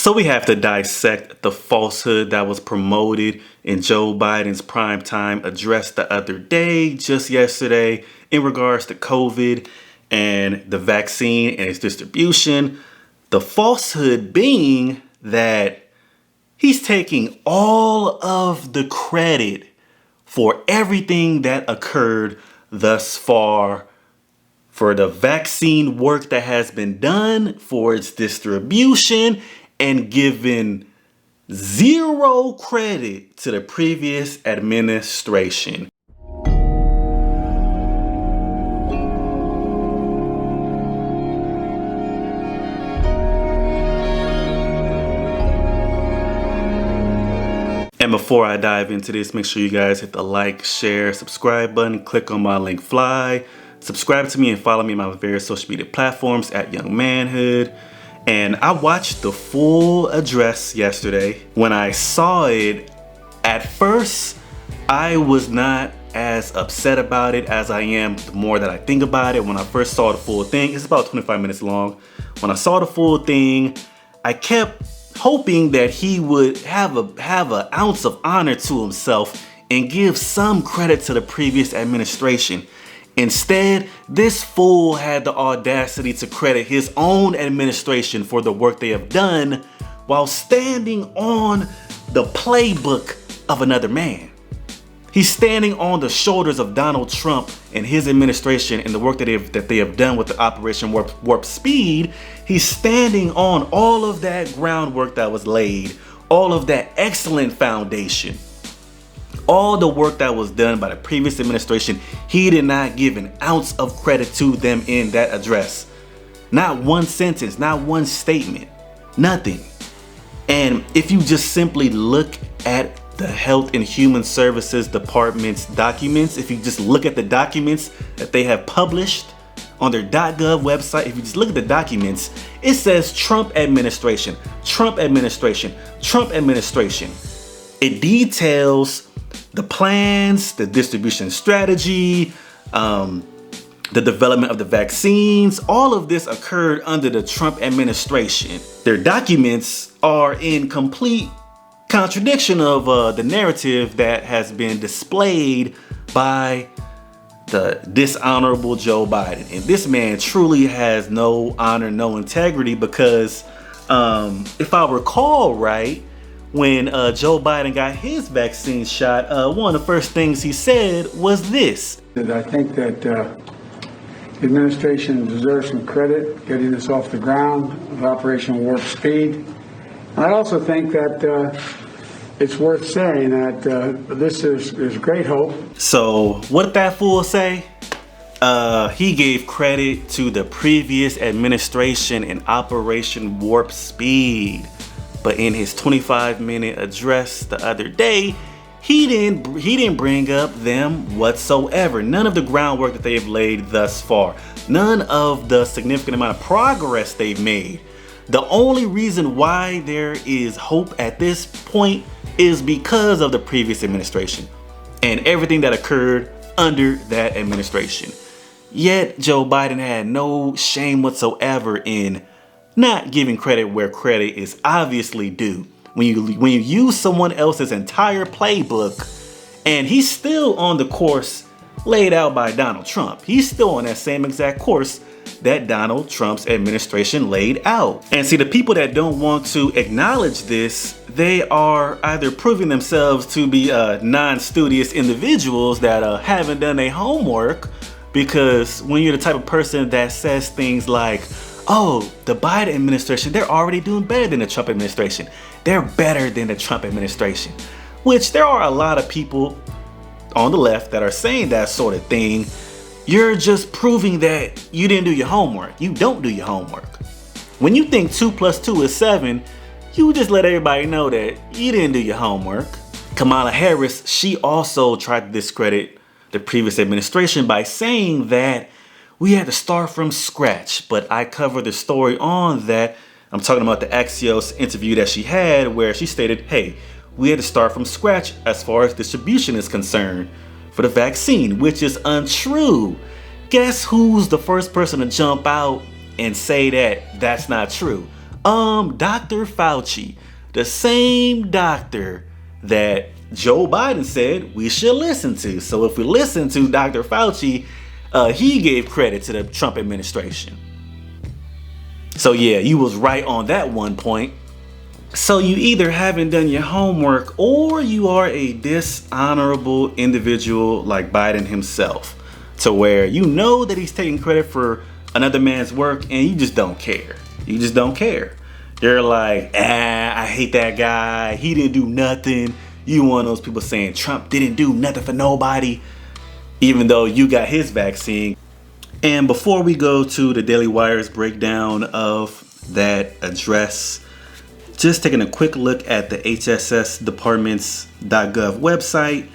So we have to dissect the falsehood that was promoted in Joe Biden's primetime address the other day, just yesterday, in regards to COVID and the vaccine and its distribution. The falsehood being that he's taking all of the credit for everything that occurred thus far, for the vaccine work that has been done, for its distribution, and giving zero credit to the previous administration. And before I dive into this, make sure you guys hit the like, share, subscribe button, click on my link fly, subscribe to me and follow me on my various social media platforms at Young ManHood. And I watched the full address yesterday. When I saw it, at first, I was not as upset about it as I am the more that I think about it. When I first saw the full thing, it's about 25 minutes long. When I saw the full thing, I kept hoping that he would have an ounce of honor to himself and give some credit to the previous administration. Instead, this fool had the audacity to credit his own administration for the work they have done while standing on the playbook of another man. He's standing on the shoulders of Donald Trump and his administration and the work that they have done with the Operation Warp Speed. He's standing on all of that groundwork that was laid, all of that excellent foundation. All the work that was done by the previous administration, he did not give an ounce of credit to them in that address. Not one sentence, not one statement, nothing. And if you just simply look at the Health and Human Services Department's documents, if you just look at the documents that they have published on their .gov website, if you just look at the documents, it says Trump administration, Trump administration, Trump administration. It details the plans, the distribution strategy, the development of the vaccines. All of this occurred under the Trump administration. Their documents are in complete contradiction of the narrative that has been displayed by the dishonorable Joe Biden. And this man truly has no honor, no integrity, because if I recall right, when Joe Biden got his vaccine shot, one of the first things he said was this. I think that the administration deserves some credit getting this off the ground with Operation Warp Speed. And I also think that it's worth saying that there's great hope. So what did that fool say? He gave credit to the previous administration in Operation Warp Speed. But in his 25-minute address the other day, he didn't bring up them whatsoever. None of the groundwork that they have laid thus far. None of the significant amount of progress they've made. The only reason why there is hope at this point is because of the previous administration and everything that occurred under that administration. Yet Joe Biden had no shame whatsoever in not giving credit where credit is obviously due. When you use someone else's entire playbook, and he's still on the course laid out by Donald Trump. He's still on that same exact course that Donald Trump's administration laid out. And see, the people that don't want to acknowledge this, they are either proving themselves to be non-studious individuals that haven't done their homework, because when you're the type of person that says things like, oh, the Biden administration, they're already doing better than the Trump administration. They're better than the Trump administration. Which there are a lot of people on the left that are saying that sort of thing. You're just proving that you didn't do your homework. You don't do your homework. When you think 2 + 2 is 7, you just let everybody know that you didn't do your homework. Kamala Harris, she also tried to discredit the previous administration by saying that we had to start from scratch, but I covered the story on that. I'm talking about the Axios interview that she had, where she stated, hey, we had to start from scratch as far as distribution is concerned for the vaccine, which is untrue. Guess who's the first person to jump out and say that that's not true? Dr. Fauci, the same doctor that Joe Biden said we should listen to. So if we listen to Dr. Fauci, he gave credit to the Trump administration. So yeah, you was right on that one point. So you either haven't done your homework or you are a dishonorable individual like Biden himself, to where you know that he's taking credit for another man's work and you just don't care. You just don't care. You're like, I hate that guy. He didn't do nothing. You one of those people saying Trump didn't do nothing for nobody, even though you got his vaccine. And before we go to the Daily Wire's breakdown of that address, just taking a quick look at the hssdepartments.gov website,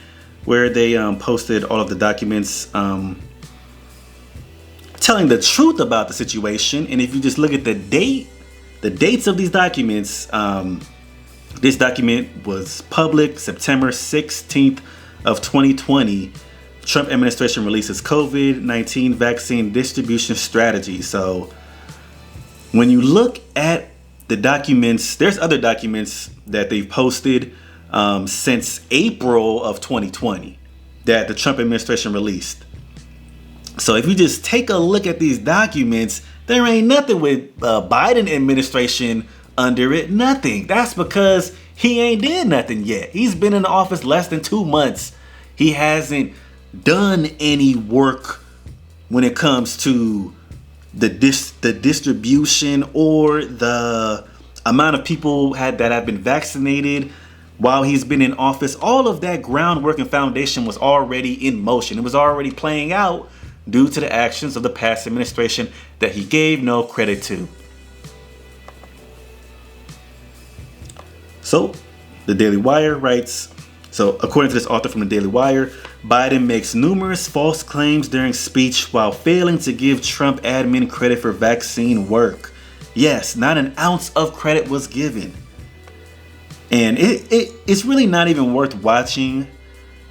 where they posted all of the documents telling the truth about the situation. And if you just look at the dates of these documents, this document was public September 16th of 2020. Trump administration releases COVID-19 vaccine distribution strategy. So when you look at the documents, there's other documents that they've posted since April of 2020 that the Trump administration released. So if you just take a look at these documents, there ain't nothing with Biden administration under it, nothing. That's because he ain't did nothing yet. He's been in the office less than 2 months. He hasn't done any work when it comes to the distribution or the amount of people that have been vaccinated while he's been in office. All of that groundwork and foundation was already in motion. It was already playing out due to the actions of the past administration that he gave no credit to. So the Daily Wire writes, so according to this author from the Daily Wire, Biden makes numerous false claims during speech while failing to give Trump admin credit for vaccine work. Yes, not an ounce of credit was given. And it's really not even worth watching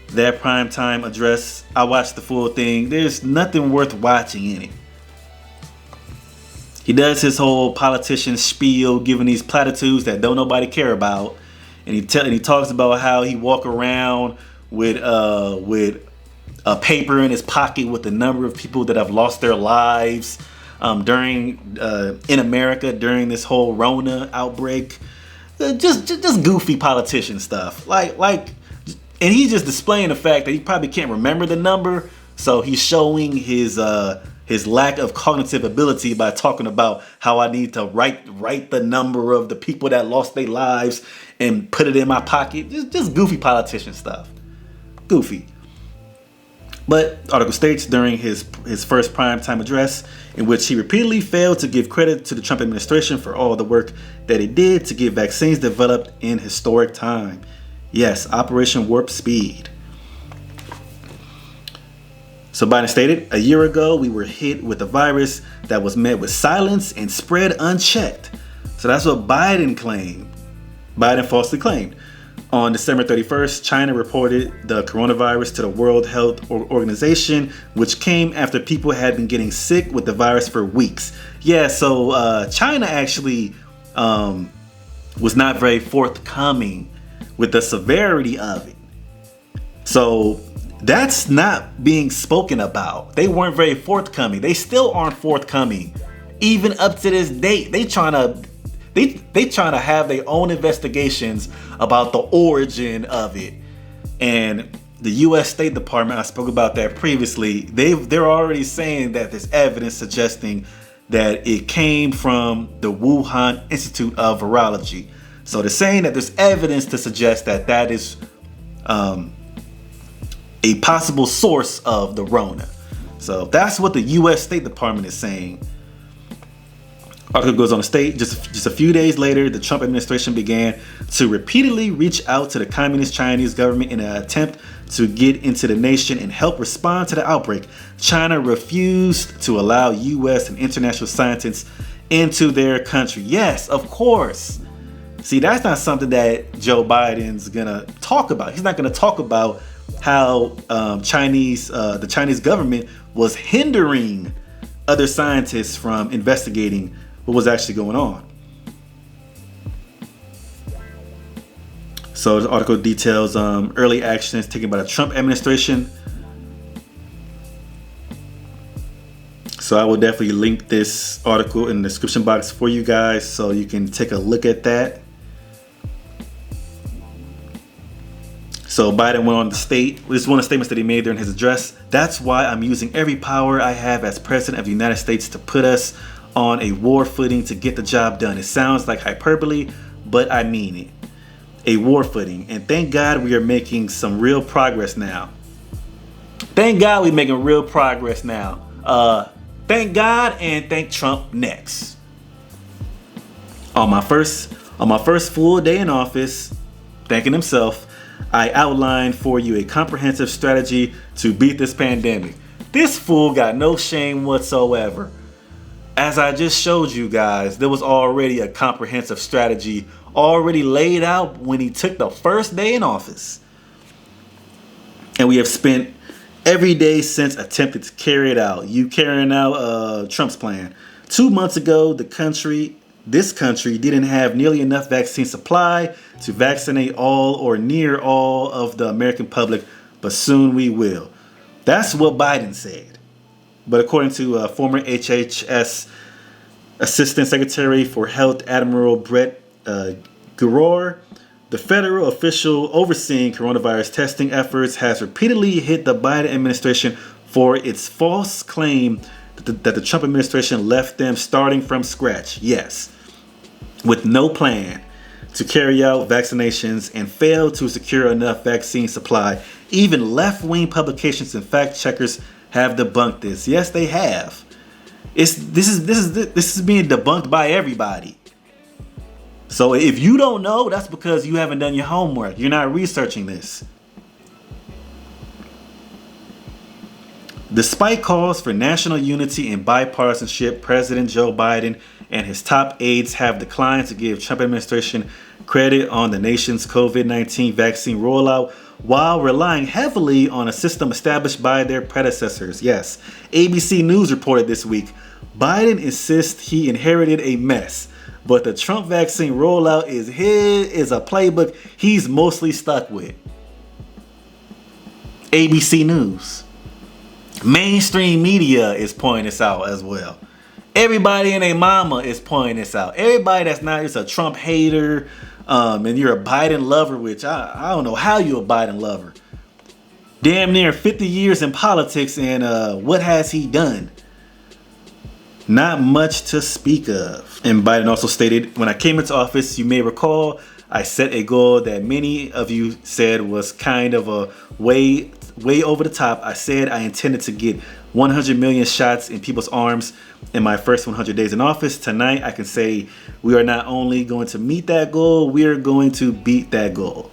that primetime address. I watched the full thing. There's nothing worth watching in it. He does his whole politician spiel, giving these platitudes that don't nobody care about. And he talks about how he walk around with a paper in his pocket with the number of people that have lost their lives in America during this whole Rona outbreak. Just goofy politician stuff. And he's just displaying the fact that he probably can't remember the number, so he's showing his lack of cognitive ability by talking about how I need to write the number of the people that lost their lives and put it in my pocket. Just goofy politician stuff. Goofy. But the article states during his first primetime address, in which he repeatedly failed to give credit to the Trump administration for all the work that it did to get vaccines developed in historic time. Yes, Operation Warp Speed. So Biden stated, a year ago, we were hit with a virus that was met with silence and spread unchecked. So that's what Biden claimed. Biden falsely claimed. On December 31st, China reported the coronavirus to the World Health Organization, which came after people had been getting sick with the virus for weeks. Yeah, so China actually was not very forthcoming with the severity of it. So that's not being spoken about. They weren't very forthcoming. They still aren't forthcoming. Even up to this date, they trying to have their own investigations about the origin of it. And the U.S. State Department, I spoke about that previously, they're already saying that there's evidence suggesting that it came from the Wuhan Institute of Virology. So they're saying that there's evidence to suggest that that is a possible source of the Rona. So that's what the U.S. State Department is saying. Article goes on to state, just a few days later, the Trump administration began to repeatedly reach out to the communist Chinese government in an attempt to get into the nation and help respond to the outbreak. China refused to allow U.S. and international scientists into their country. Yes, of course. See, that's not something that Joe Biden's gonna talk about. He's not gonna talk about how the Chinese government was hindering other scientists from investigating what was actually going on. So the article details early actions taken by the Trump administration. So I will definitely link this article in the description box for you guys so you can take a look at that. So Biden went on to state, this is one of the statements that he made during his address: "That's why I'm using every power I have as president of the United States to put us on a war footing to get the job done." It sounds like hyperbole, but I mean it. A war footing. And thank God we are making some real progress now. Thank God we're making real progress now. Thank God and thank Trump next. On my first full day in office, thanking himself, I outlined for you a comprehensive strategy to beat this pandemic. This fool got no shame whatsoever. As I just showed you guys, there was already a comprehensive strategy already laid out when he took the first day in office. And we have spent every day since attempted to carry it out. You carrying out Trump's plan. 2 months ago, this country didn't have nearly enough vaccine supply to vaccinate all or near all of the American public, but soon we will. That's what Biden said. But according to former HHS Assistant Secretary for Health Admiral Brett Giroir, the federal official overseeing coronavirus testing efforts has repeatedly hit the Biden administration for its false claim that the Trump administration left them starting from scratch. Yes, with no plan to carry out vaccinations and failed to secure enough vaccine supply. Even left-wing publications and fact-checkers have debunked this. Yes, they have. This is being debunked by everybody. So if you don't know, that's because you haven't done your homework. You're not researching this. Despite calls for national unity and bipartisanship, President Joe Biden and his top aides have declined to give Trump administration credit on the nation's COVID-19 vaccine rollout while relying heavily on a system established by their predecessors. Yes, ABC News reported this week, Biden insists he inherited a mess, but the Trump vaccine rollout is a playbook he's mostly stuck with. ABC News. Mainstream media is pointing this out as well. Everybody and their mama is pointing this out. Everybody that's not just a Trump hater and you're a Biden lover, which I don't know how you're a Biden lover. Damn near 50 years in politics, and what has he done? Not much to speak of. And Biden also stated, when I came into office, you may recall, I set a goal that many of you said was kind of a way over the top. I said I intended to get 100 million shots in people's arms in my first 100 days in office. Tonight, I can say we are not only going to meet that goal, we are going to beat that goal.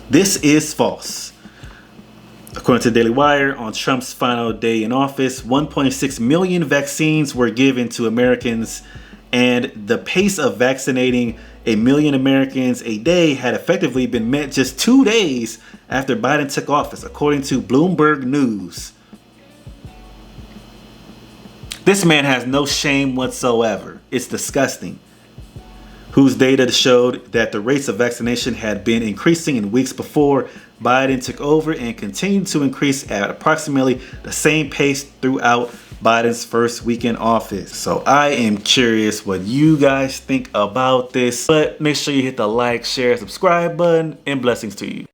This is false. According to Daily Wire, on Trump's final day in office, 1.6 million vaccines were given to Americans, and the pace of vaccinating 1 million Americans a day had effectively been met just 2 days after Biden took office, according to Bloomberg News. This man has no shame whatsoever. It's disgusting. Whose data showed that the rates of vaccination had been increasing in weeks before Biden took over and continued to increase at approximately the same pace throughout Biden's first week in office. So I am curious what you guys think about this, but make sure you hit the like, share, subscribe button, and blessings to you.